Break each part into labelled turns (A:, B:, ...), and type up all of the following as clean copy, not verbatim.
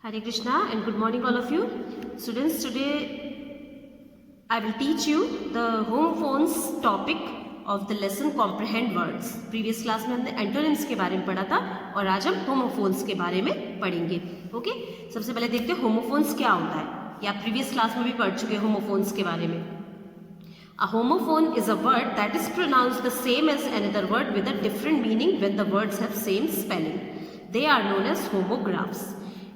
A: Hare Krishna and good morning all of you. Students, today I will teach you the homophones topic of the lesson comprehend words. Previous class में हमने antonyms के बारे में पढ़ा था और आज हम homophones के बारे में पढ़ेंगे. ओके, सबसे पहले देखते हैं homophones क्या होता है. ये आप previous class में भी पढ़ चुके हैं homophones के बारे में. A homophone is a word that is pronounced the same as another word with a different meaning when the words have same spelling. They are known as homographs.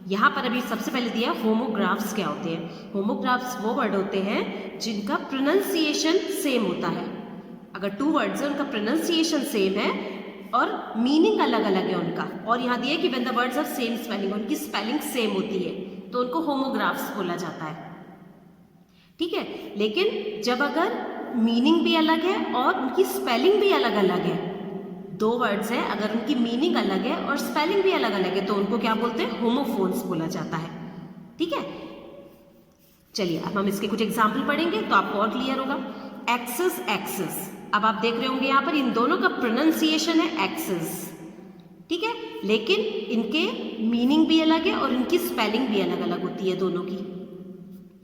A: यहाँ पर अभी सबसे पहले दिया होमोग्राफ्स क्या होते हैं. होमोग्राफ्स वो वर्ड होते हैं जिनका प्रोनाउंसिएशन सेम होता है. अगर टू वर्ड्स हैं उनका प्रोनाउंसिएशन सेम है और मीनिंग अलग अलग है उनका. और यहाँ दिया कि when the words are same spelling, उनकी स्पेलिंग सेम होती है तो उनको होमोग्राफ्स बोला जाता है. ठीक है, लेकिन जब अगर मीनिंग भी अलग है और उनकी स्पेलिंग भी अलग अलग है, दो वर्ड्स हैं अगर उनकी मीनिंग अलग है और स्पेलिंग भी अलग अलग है तो उनको क्या बोलते हैं, होमोफोन्स बोला जाता है. ठीक है, चलिए अब हम इसके कुछ एग्जाम्पल पढ़ेंगे तो आपको और क्लियर होगा. एक्सेस एक्सेस, अब आप देख रहे होंगे यहाँ पर इन दोनों का प्रोनाउंसिएशन है एक्सेस. ठीक है, लेकिन इनके मीनिंग भी अलग है और इनकी स्पेलिंग भी अलग अलग होती है दोनों की.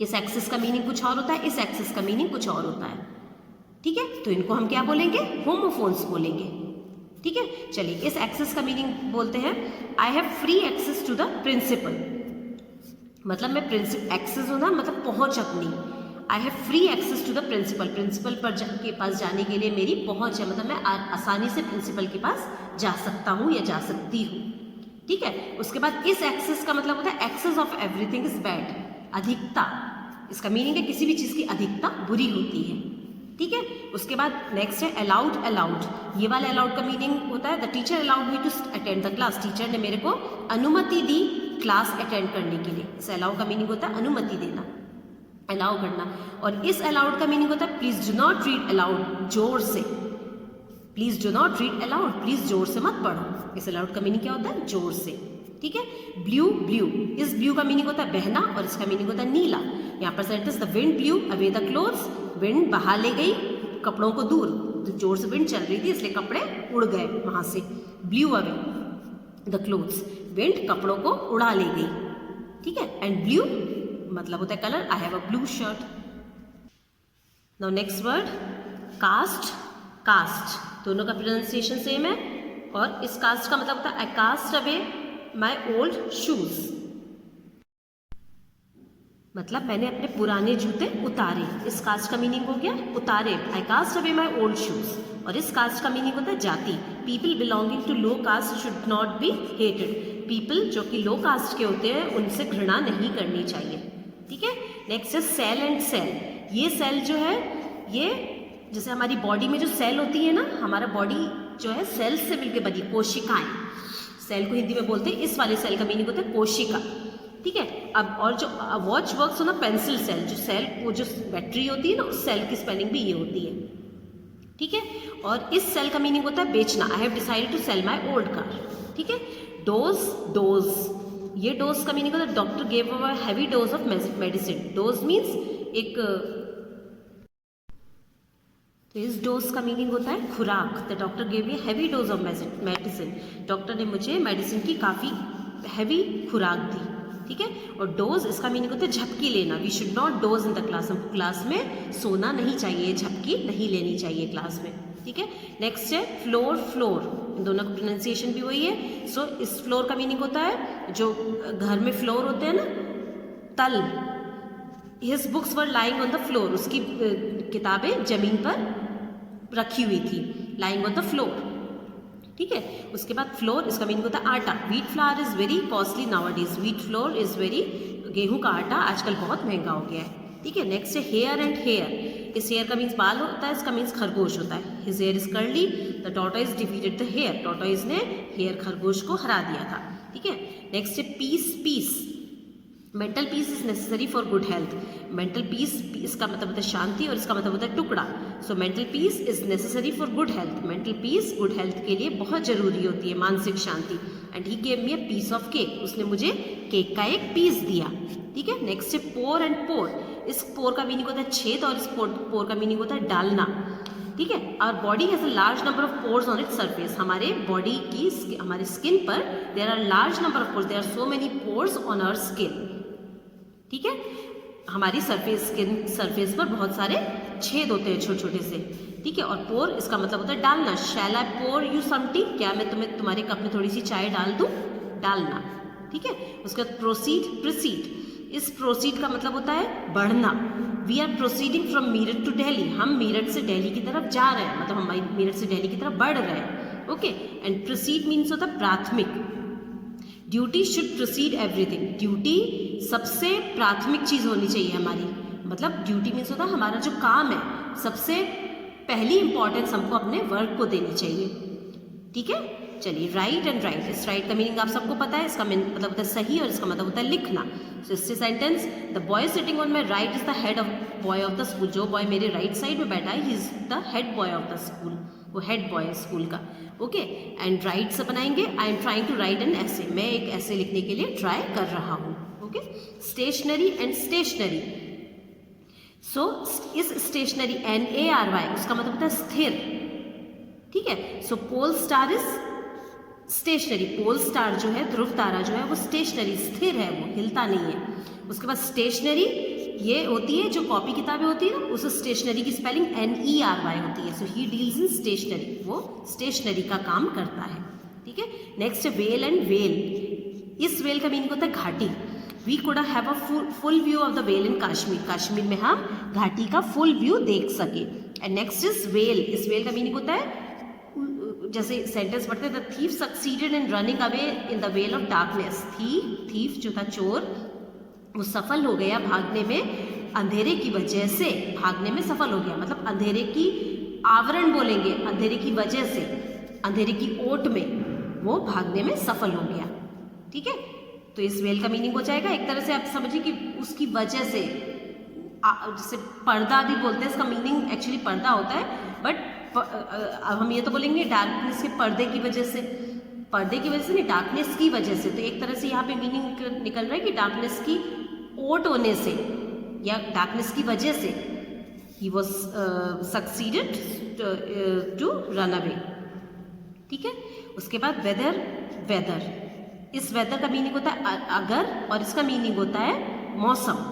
A: इस एक्सेस का मीनिंग कुछ और होता है, इस एक्सेस का मीनिंग कुछ और होता है. ठीक है, तो इनको हम क्या बोलेंगे, होमोफोन्स बोलेंगे. ठीक है, चलिए इस एक्सेस का मीनिंग बोलते हैं I have free access to the principal. मतलब मैं एक्सेस होना मतलब पहुंच अपनी. I have free access to the principal, principal के पास जाने के लिए मेरी पहुंच है, मतलब मैं आसानी से प्रिंसिपल के पास जा सकता हूँ या जा सकती हूँ. ठीक है, उसके बाद इस एक्सेस का मतलब होता है excess of everything is bad, अधिकता. इसका मीनिंग है किसी भी चीज़ की अधिकता बुरी होती है. ठीक है, उसके बाद नेक्स्ट है अलाउड. अलाउड, ये वाला अलाउड का मीनिंग होता है the teacher allowed me to attend the class, teacher ने मेरे को अनुमति दी क्लास अटेंड करने के लिए. इस अलाउ का मीनिंग होता है अनुमति देना, अलाउ करना. और इस अलाउड का मीनिंग होता है please do not read aloud, जोर से. Please do not read aloud, please जोर से मत पढ़ो. इस अलाउड का मीनिंग क्या होता है, जोर से. ठीक है, ब्लू. ब्लू, इस ब्लू का मीनिंग होता है बहना और इसका मीनिंग होता है नीला. यहाँ पर sentence the wind blue away the clothes, wind बहा ले गई कपड़ों को दूर. तो जोर से विंड चल रही थी इसलिए कपड़े उड़ गए वहां से. Blue away the clothes, wind कपड़ों को उड़ा ले गई. ठीक है, एंड ब्लू मतलब होता है colour, I have a blue shirt. Now next word cast. Cast, दोनों का प्रोनाउंसिएशन सेम है और इस कास्ट का मतलब होता है I cast away my old shoes, मतलब मैंने अपने पुराने जूते उतारे. इस कास्ट का मीनिंग हो गया उतारे, I cast away my old shoes. और इस कास्ट का मीनिंग होता है जाति. People belonging to low caste should not be hated, people जो कि लो कास्ट के होते हैं उनसे घृणा नहीं करनी चाहिए. ठीक है, नेक्स्ट है सेल एंड सेल. ये सेल जो है ये जैसे हमारी बॉडी में जो सेल होती है ना, हमारा बॉडी जो है सेल से मिलकर बनी, कोशिकाएं. सेल को हिंदी में बोलते हैं, इस वाले सेल का मीनिंग होता है कोशिका. ठीक है, अब और जो वॉच वर्क्स हो ना पेंसिल सेल, जो सेल वो जो बैटरी होती है ना उस सेल की स्पेलिंग भी ये होती है. ठीक है, और इस सेल का मीनिंग होता है बेचना. I have decided to sell my old car. ठीक है, डोज. डोज, ये डोज का मीनिंग होता है doctor gave a heavy dose of medicine. Dose means एक, तो इस डोज का मीनिंग होता है खुराक. The doctor gave a heavy dose of medicine, doctor ने मुझे मेडिसिन की काफ़ी हैवी खुराक दी. ठीक है, और डोज इसका मीनिंग होता है झपकी लेना. We should not doze in the class, हमको क्लास में सोना नहीं चाहिए, झपकी नहीं लेनी चाहिए क्लास में. ठीक है, नेक्स्ट है फ्लोर. फ्लोर, इन दोनों का प्रोनाउंसिएशन भी वही है. सो इस फ्लोर का मीनिंग होता है जो घर में फ्लोर होते हैं ना, तल. His books were lying on the floor, उसकी किताबें जमीन पर रखी हुई थी, लाइंग ऑन द फ्लोर. ठीक है, उसके बाद फ्लोर इसका मीनिंग होता है आटा. Wheat flower is very costly nowadays, wheat floor is very, गेहूं का आटा आजकल बहुत महंगा हो गया है. ठीक है, नेक्स्ट है हेयर एंड हेयर. इस हेयर का मीन्स बाल होता है, इसका मीन्स खरगोश होता है. His hair is curly, the tortoise defeated the hare, tortoise ने हेयर खरगोश को हरा दिया था. ठीक है, नेक्स्ट है peace. Peace, mental peace is necessary for good health. Mental peace, इसका मतलब होता है शांति और इसका मतलब होता है टुकड़ा. So mental peace is necessary for good health, mental peace good health के लिए बहुत जरूरी होती है, मानसिक शांति. And he gave me a piece of cake, उसने मुझे केक का एक पीस दिया. ठीक है, नेक्स्ट है पोर एंड पोर. इस पोर का मीनिंग होता है छेद और इस पोर का मीनिंग होता है डालना. ठीक है। Our body has a large number of pores on its surface, हमारे बॉडी की हमारे स्किन पर there are large number of pores, there are so many pores on our skin, ठीक है। हमारी स्किन सरफेस पर बहुत सारे छेद होते हैं छोटे छोटे से, ठीक है। और पोर इसका मतलब होता है डालना, शैल आई पोर यू सम टी, क्या मैं तुम्हारे कप में थोड़ी सी चाय डाल दूं, डालना, ठीक है। उसके बाद प्रोसीड, प्रोसीड, इस प्रोसीड का मतलब होता है बढ़ना। We are proceeding from Meerut to Delhi, हम मीरठ से दिल्ली की तरफ जा रहे हैं, मतलब हम मीरठ से दिल्ली की तरफ बढ़ रहे हैं, ओके। एंड प्रोसीड मीन्स होता है प्राथमिक, duty should proceed everything, duty सबसे प्राथमिक चीज होनी चाहिए हमारी, मतलब ड्यूटी मीन्स होता है हमारा जो काम है सबसे पहली इंपॉर्टेंस हमको अपने वर्क को देनी चाहिए, ठीक है। चलिए राइट एंड राइट, इस राइट का मीनिंग आप सबको पता है, इसका मतलब होता है सही और इसका मतलब होता है लिखना। सो इससे sentence, the boy sitting on my right is the head of boy of the school, जो बॉय मेरे राइट साइड में बैठा है he is the head boy of the school, वो हेड बॉय है स्कूल का, ओके। एंड राइट से बनाएंगे, I am trying to write an essay, मैं एक ऐसे लिखने के लिए ट्राई कर रहा हूँ, ओके। स्टेशनरी एंड स्टेशनरी, सो इस स्टेशनरी NARY उसका मतलब होता है स्थिर, ठीक है। So pole star is stationary, pole star जो है, ध्रुव तारा जो है वो स्टेशनरी, स्थिर है, वो हिलता नहीं है। उसके बाद स्टेशनरी ये होती है जो कॉपी किताबें होती है ना, उस स्टेशनरी की स्पेलिंग NERY होती है। So he deals in stationery, वो स्टेशनरी का काम करता है, ठीक है। नेक्स्ट है वेल एंड वेल, इस वेल का मीनिंग होता है घाटी। We could have a full view of the vale in Kashmir, Kashmir में हम घाटी का फुल व्यू देख सके। एंड नेक्स्ट इज वेल, इस वेल का मीनिंग होता है, जैसे सेंटेंस पढ़ते हैं, the thief succeeded in running away in the well of darkness, thief जो था चोर, वो सफल हो गया भागने में अंधेरे की वजह से, भागने में सफल हो गया, मतलब अंधेरे की आवरण बोलेंगे, अंधेरे की वजह से, अंधेरे की ओट में वो भागने में सफल हो गया, ठीक है। तो इस वेल का मीनिंग हो जाएगा, एक तरह से आप समझिए कि उसकी वजह से, जैसे पर्दा भी बोलते हैं, इसका मीनिंग एक्चुअली पर्दा होता है, बट अब हम ये तो बोलेंगे डार्कनेस के पर्दे की वजह से, पर्दे की वजह से नहीं, डार्कनेस की वजह से। तो एक तरह से यहाँ पे मीनिंग निकल रहा है कि डार्कनेस की ओट होने से या डार्कनेस की वजह से he was succeeded to run away, ठीक है। उसके बाद वेदर, वेदर, इस वेदर का मीनिंग होता है अगर, और इसका मीनिंग होता है मौसम।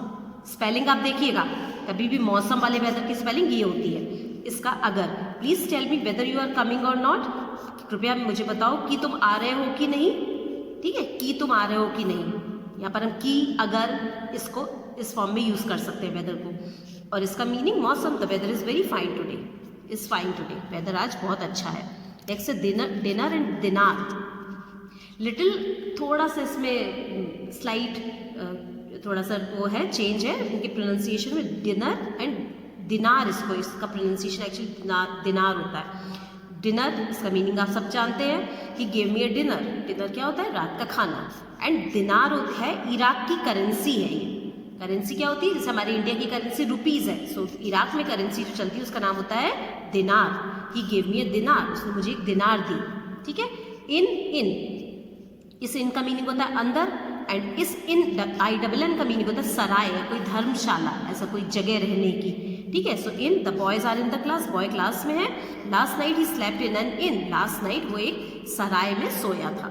A: स्पेलिंग आप देखिएगा, कभी भी मौसम वाले वेदर की स्पेलिंग ये होती है, इसका अगर। Please tell me whether you are coming or not, कृपया मुझे बताओ कि तुम आ रहे हो कि नहीं, ठीक है, कि तुम आ रहे हो कि नहीं। यहाँ पर हम की, अगर, इसको इस फॉर्म में यूज कर सकते हैं वेदर को, और इसका मीनिंग मौसम, the weather is very fine today, is fine today, weather आज बहुत अच्छा है। नेक्स्ट है dinner, dinner and dinar, little थोड़ा सा इसमें स्लाइट थोड़ा सा वो है, चेंज है इनके प्रोनाउंसिएशन में, डिनर एंड दिनार, इसका प्रोनाउंसिएशन एक्चुअली दिनार होता है। डिनर, इसका मीनिंग आप सब जानते हैं कि give me a dinner, dinner क्या होता है, रात का खाना। एंड दिनार होता है इराक की करेंसी है, ये करेंसी क्या होती है, जैसे हमारी इंडिया की करेंसी रुपीज है, सो इराक में करेंसी जो चलती है उसका नाम होता है दिनार। ही गिव मी अ दिनार, उसने मुझे एक दिनार दी, ठीक है। इन, इस इन का मीनिंग होता है अंदर, एंड इस INN का मीनिंग होता है सराय, कोई धर्मशाला, ऐसा कोई जगह रहने की, ठीक है। So in, the boys are in the class, boy class में है। Last night he slept in an inn, last night वो एक सराय में सोया था,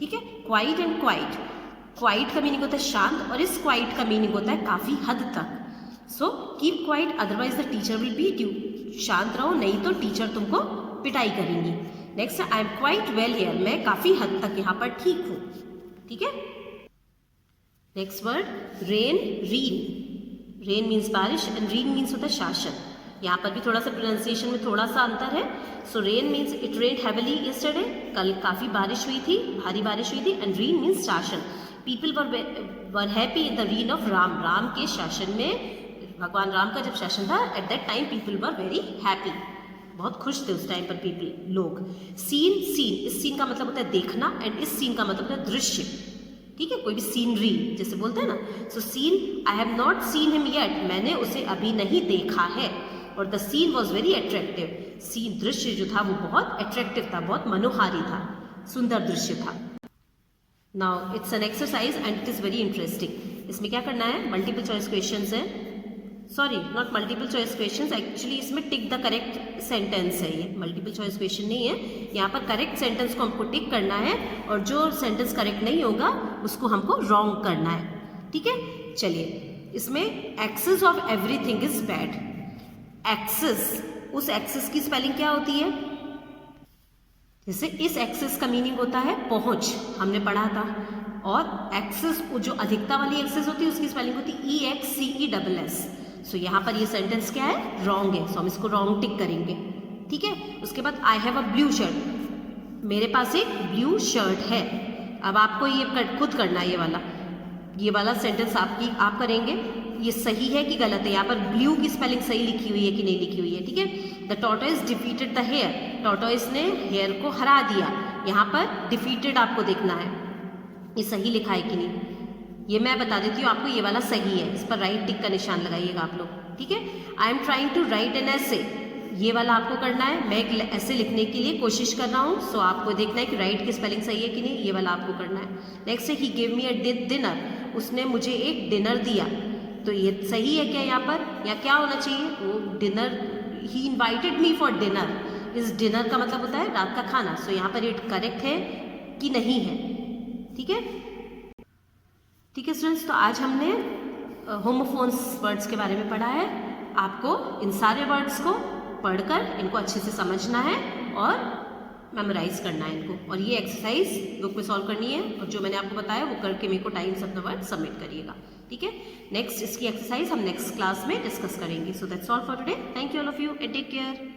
A: ठीक है। क्वाइट एंड क्वाइट, क्वाइट का मीनिंग होता है शांत, और इस क्वाइट का मीनिंग होता है काफी हद तक। So keep quiet otherwise the teacher will beat you, शांत रहो नहीं तो टीचर तुमको पिटाई करेंगी। Next, I am quite well here, मैं काफी हद तक यहाँ पर ठीक हूँ, ठीक है। Next word rain, reign, rain means बारिश एंड रीन मीन्स होता है शासन। यहाँ पर भी थोड़ा सा प्रोनाउंसिएशन में थोड़ा सा अंतर है। So rain means it rain heavily yesterday, कल काफ़ी बारिश हुई थी, भारी बारिश हुई थी। एंड रीन मीन्स शासन, people were happy in the reign of Ram, Ram के शासन में, भगवान राम का जब शासन था, at that time people were very happy, बहुत खुश थे उस टाइम पर पीपल, लोग। सीन, सीन, इस सीन का मतलब होता है देखना, एंड इस सीन का मतलब होता है दृश्य, ठीक है, कोई भी सीनरी जैसे बोलते हैं ना। So seen, I have not seen him yet, मैंने उसे अभी नहीं देखा है। और the scene was very attractive, scene दृश्य जो था वो बहुत अट्रैक्टिव था, बहुत मनोहारी था, सुंदर दृश्य था। Now it's an exercise and it is very interesting. इसमें क्या करना है, मल्टीपल चॉइस क्वेश्चन है। Sorry not multiple choice question, actually इसमें टिक द करेक्ट सेंटेंस है, ये मल्टीपल चॉइस क्वेश्चन नहीं है। यहाँ पर करेक्ट सेंटेंस को हमको टिक करना है और जो सेंटेंस करेक्ट नहीं होगा उसको हमको रॉन्ग करना है। ठीक है, चलिए इसमें excess of everything is bad. Excess, उस एक्सेस की स्पेलिंग क्या होती है? जैसे इस एक्सेस का मीनिंग होता है पहुंच, हमने पढ़ा था, और एक्सेस जो अधिकता वाली एक्सेस होती है उसकी स्पेलिंग होती है EXCESS। सो यहाँ पर ये सेंटेंस क्या है? रॉन्ग है, सो हम इसको रॉन्ग टिक करेंगे। ठीक है, उसके बाद आई हैव अ ब्लू शर्ट, मेरे पास एक ब्लू शर्ट है। अब आपको ये खुद करना है, ये वाला सेंटेंस आप करेंगे, ये सही है कि गलत है। यहाँ पर ब्लू की स्पेलिंग सही लिखी हुई है कि नहीं लिखी हुई है। ठीक है, the tortoise defeated the hare, tortoise ने हेयर को हरा दिया। यहाँ पर डिफीटेड आपको देखना है ये सही लिखा है कि नहीं, ये मैं बता देती हूँ आपको, ये वाला सही है, इस पर राइट टिक का निशान लगाइएगा आप लोग। ठीक है, I am trying to write an essay, ये वाला आपको करना है, मैं एक ऐसे लिखने के लिए कोशिश कर रहा हूँ, सो आपको देखना है कि राइट की स्पेलिंग सही है कि नहीं, ये वाला आपको करना है। नेक्स्ट है ही गेव मी अ डिनर, उसने मुझे एक डिनर दिया, तो ये सही है क्या? यहाँ पर या क्या होना चाहिए? वो dinner, he invited me for dinner, इस डिनर का मतलब होता है रात का खाना। सो यहाँ पर ये करेक्ट है कि नहीं है? ठीक है, ठीक है स्टूडेंट्स, तो आज हमने होमोफोन्स वर्ड्स के बारे में पढ़ा है। आपको इन सारे वर्ड्स को पढ़कर इनको अच्छे से समझना है और मेमोराइज करना है इनको, और ये एक्सरसाइज बुक में सॉल्व करनी है, और जो मैंने आपको बताया वो करके मेरे को times of the word submit करिएगा। ठीक है, नेक्स्ट इसकी एक्सरसाइज हम नेक्स्ट क्लास में डिस्कस करेंगे। So that's all for today, thank you all of you and take care.